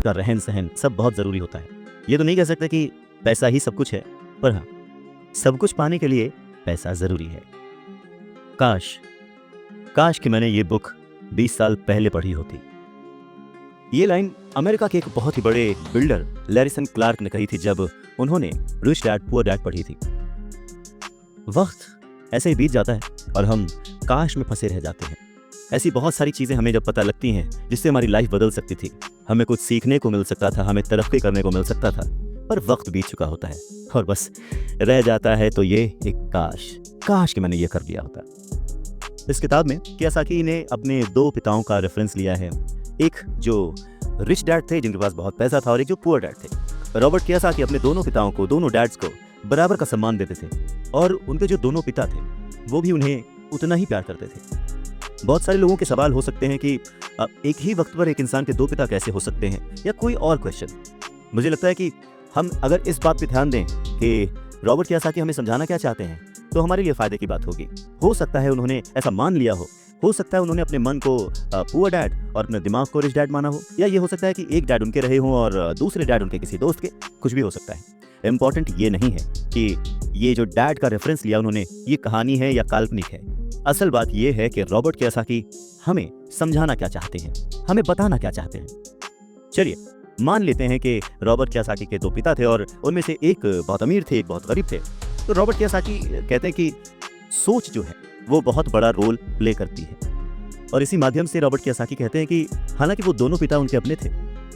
का रहन सहन सब बहुत ज़रूरी होता है। ये तो नहीं कह सकते कि पैसा ही सब कुछ है, पर हाँ, सब कुछ पाने के लिए पैसा ज़रूरी है। काश काश कि मैंने ये बुक 20 साल पहले पढ़ी होती। ये लाइन अमेरिका के एक बहुत ही बड़े बिल्डर लैरिसन क्लार्क ने कही थी जब उन्होंने रिच डैड पुअर डैड पढ़ी थी। वक्त ऐसे ही बीत जाता है और हम काश में फंसे रह जाते हैं। ऐसी बहुत सारी चीज़ें हमें जब पता लगती हैं जिससे हमारी लाइफ बदल सकती थी, हमें कुछ सीखने को मिल सकता था, हमें तरक्की करने को मिल सकता था, पर वक्त बीत चुका होता है और बस रह जाता है तो ये एक काश कि मैंने ये कर लिया होता। इस किताब में कियासाकी ने अपने दो पिताओं का रेफरेंस लिया है, एक जो रिच डैड थे जिनके पास बहुत पैसा था और एक जो पुअर डैड थे। रॉबर्ट कियासाकी अपने दोनों पिताओं को, दोनों डैड्स को बराबर का सम्मान देते थे और उनके जो दोनों पिता थे वो भी उन्हें उतना ही प्यार करते थे। बहुत सारे लोगों के सवाल हो सकते हैं कि एक ही वक्त पर एक इंसान के दो पिता कैसे हो सकते हैं, या कोई और क्वेश्चन। मुझे लगता है कि हम अगर इस बात पे ध्यान दें कि रॉबर्ट कियासाकी हमें समझाना क्या चाहते हैं, तो हमारे लिए फ़ायदे की बात होगी। हो सकता है उन्होंने ऐसा मान लिया हो सकता है उन्होंने अपने मन को पुअर डैड और अपने दिमाग को रिच डैड माना हो, या ये हो सकता है कि एक डैड उनके रहे हों और दूसरे डैड उनके किसी दोस्त के, कुछ भी हो सकता है। इम्पॉर्टेंट ये नहीं है कि ये जो डैड का रेफरेंस लिया उन्होंने, ये कहानी है या काल्पनिक है। असल बात ये है कि रॉबर्ट कियासाकी हमें समझाना क्या चाहते हैं, हमें बताना क्या चाहते हैं। चलिए मान लेते हैं कि रॉबर्ट कियासाकी के दो पिता थे और उनमें से एक बहुत अमीर थे, एक बहुत गरीब थे। तो रॉबर्ट कियासाकी कहते हैं कि सोच जो है वो बहुत बड़ा रोल प्ले करती है, और इसी माध्यम से रॉबर्ट कियासाकी कहते हैं कि हालांकि वो दोनों पिता उनके अपने थे,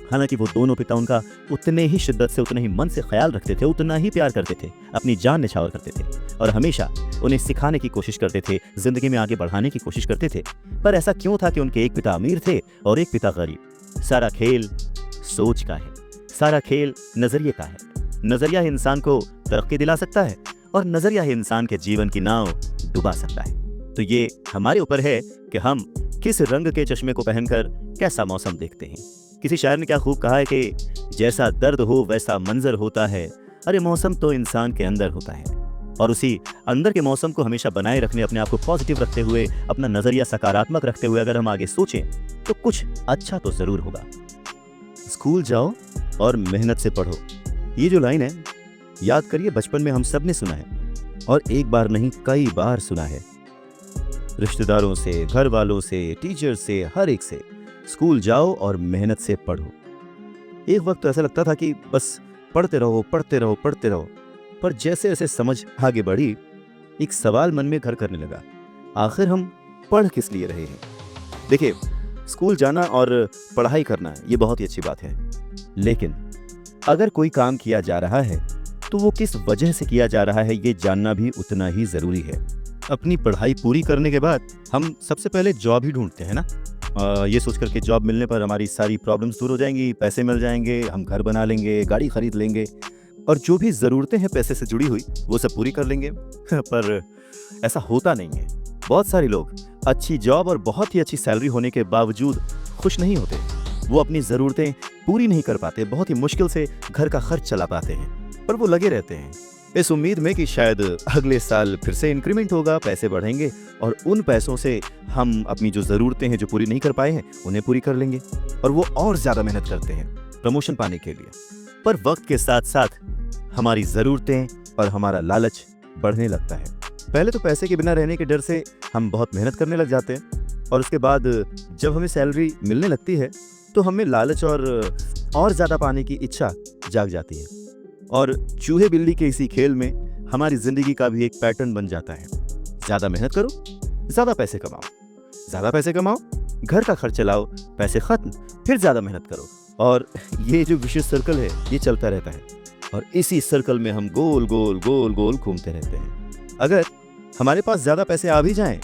हालांकि वो दोनों पिता उनका उतने ही शिद्दत से, उतने ही मन से ख्याल रखते थे, उतना ही प्यार करते थे, अपनी जान निछावर करते थे और हमेशा उन्हें सिखाने की कोशिश करते थे, जिंदगी में आगे बढ़ाने की कोशिश करते थे। पर ऐसा क्यों था कि उनके एक पिता अमीर थे और एक पिता गरीब? सारा खेल सोच का है, सारा खेल नजरिए का है। नजरिया ही इंसान को तरक्की दिला सकता है और नजरिया ही इंसान के जीवन की नाव डुबा सकता है। तो ये हमारे ऊपर है कि हम किस रंग के चश्मे को पहनकर कैसा मौसम देखते हैं। किसी शायर ने क्या खूब कहा है कि जैसा दर्द हो वैसा मंजर होता है, अरे मौसम तो इंसान के अंदर होता है। और उसी अंदर के मौसम को हमेशा बनाए रखने, अपने आप को पॉजिटिव रखते हुए, अपना नजरिया सकारात्मक रखते हुए अगर हम आगे सोचें तो कुछ अच्छा तो जरूर होगा। स्कूल जाओ और मेहनत से पढ़ो, ये जो लाइन है याद करिए, बचपन में हम सब ने सुना है और एक बार नहीं कई बार सुना है। रिश्तेदारों से, घर वालों से, टीचर से, हर एक से, स्कूल जाओ और मेहनत से पढ़ो। एक वक्त तो ऐसा लगता था कि बस पढ़ते रहो पढ़ते रहो पढ़ते रहो, पर जैसे जैसे समझ आगे बढ़ी एक सवाल मन में घर करने लगा, आखिर हम पढ़ किस लिए रहे हैं? देखिए, स्कूल जाना और पढ़ाई करना ये बहुत ही अच्छी बात है, लेकिन अगर कोई काम किया जा रहा है तो वो किस वजह से किया जा रहा है ये जानना भी उतना ही जरूरी है। अपनी पढ़ाई पूरी करने के बाद हम सबसे पहले जॉब ही ढूंढते हैं ना, ये सोच करके जॉब मिलने पर हमारी सारी प्रॉब्लम्स दूर हो जाएंगी, पैसे मिल जाएंगे, हम घर बना लेंगे, गाड़ी खरीद लेंगे और जो भी ज़रूरतें हैं पैसे से जुड़ी हुई वो सब पूरी कर लेंगे। पर ऐसा होता नहीं है। बहुत सारे लोग अच्छी जॉब और बहुत ही अच्छी सैलरी होने के बावजूद खुश नहीं होते। वो अपनी ज़रूरतें पूरी नहीं कर पाते, बहुत ही मुश्किल से घर का खर्च चला पाते हैं, पर वो लगे रहते हैं इस उम्मीद में कि शायद अगले साल फिर से इंक्रीमेंट होगा, पैसे बढ़ेंगे और उन पैसों से हम अपनी जो ज़रूरतें हैं जो पूरी नहीं कर पाए हैं उन्हें पूरी कर लेंगे। और वो और ज़्यादा मेहनत करते हैं प्रमोशन पाने के लिए। पर वक्त के साथ साथ हमारी ज़रूरतें और हमारा लालच बढ़ने लगता है। पहले तो पैसे के बिना रहने के डर से हम बहुत मेहनत करने लग जाते हैं, और उसके बाद जब हमें सैलरी मिलने लगती है तो हमें लालच और ज़्यादा पाने की इच्छा जाग जाती है। और चूहे बिल्ली के इसी खेल में हमारी ज़िंदगी का भी एक पैटर्न बन जाता है। ज़्यादा मेहनत करो, ज़्यादा पैसे कमाओ, ज़्यादा पैसे कमाओ, घर का खर्च चलाओ, पैसे खत्म, फिर ज़्यादा मेहनत करो, और ये जो विशेष सर्कल है ये चलता रहता है। और इसी सर्कल में हम गोल गोल गोल गोल घूमते रहते हैं। अगर हमारे पास ज़्यादा पैसे आ भी जाएं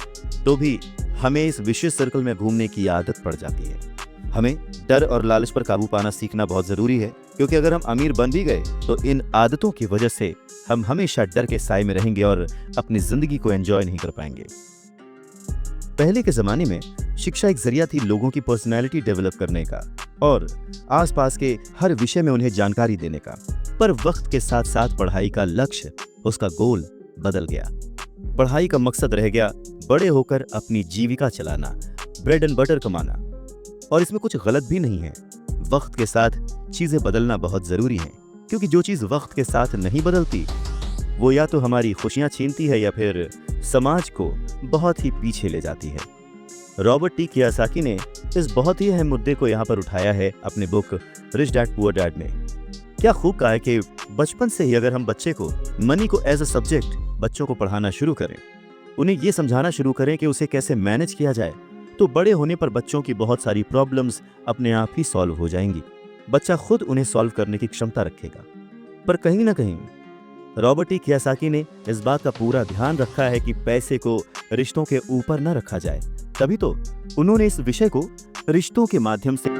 तो भी हमें इस विशेष सर्कल में घूमने की आदत पड़ जाती है। हमें डर और लालच पर काबू पाना सीखना बहुत ज़रूरी है, क्योंकि अगर हम अमीर बन भी गए तो इन आदतों की वजह से हम हमेशा डर के साए में रहेंगे और अपनी ज़िंदगी को एंजॉय नहीं कर पाएंगे। पहले के ज़माने में शिक्षा एक जरिया थी लोगों की पर्सनैलिटी डेवलप करने का और आसपास के हर विषय में उन्हें जानकारी देने का। पर वक्त के साथ साथ पढ़ाई का लक्ष्य, उसका गोल बदल गया। पढ़ाई का मकसद रह गया बड़े होकर अपनी जीविका चलाना, ब्रेड एंड बटर कमाना। और इसमें कुछ गलत भी नहीं है, वक्त के साथ चीजें बदलना बहुत जरूरी है, क्योंकि जो चीज वक्त के साथ नहीं बदलती वो या तो हमारी खुशियां छीनती है या फिर समाज को बहुत ही पीछे ले जाती है। रॉबर्ट टी कियोसाकी ने इस बहुत ही अहम मुद्दे को यहाँ पर उठाया है अपने book rich dad poor dad में। क्या खूब कहा है कि बचपन से ही अगर हम बच्चे को मनी को एज अ सब्जेक्ट बच्चों को पढ़ाना शुरू करें, उन्हें ये समझाना शुरू करें कि उसे कैसे मैनेज किया जाए, तो बड़े होने पर बच्चों की बहुत सारी प्रॉब्लम्स अपने आप ही सॉल्व हो जाएंगी। बच्चा खुद उन्हें सॉल्व करने की क्षमता रखेगा। पर कहीं ना कहीं रॉबर्ट टी कियोसाकी ने इस बात का पूरा ध्यान रखा है कि पैसे को रिश्तों के ऊपर न रखा जाए, तभी तो उन्होंने इस विषय को रिश्तों के माध्यम से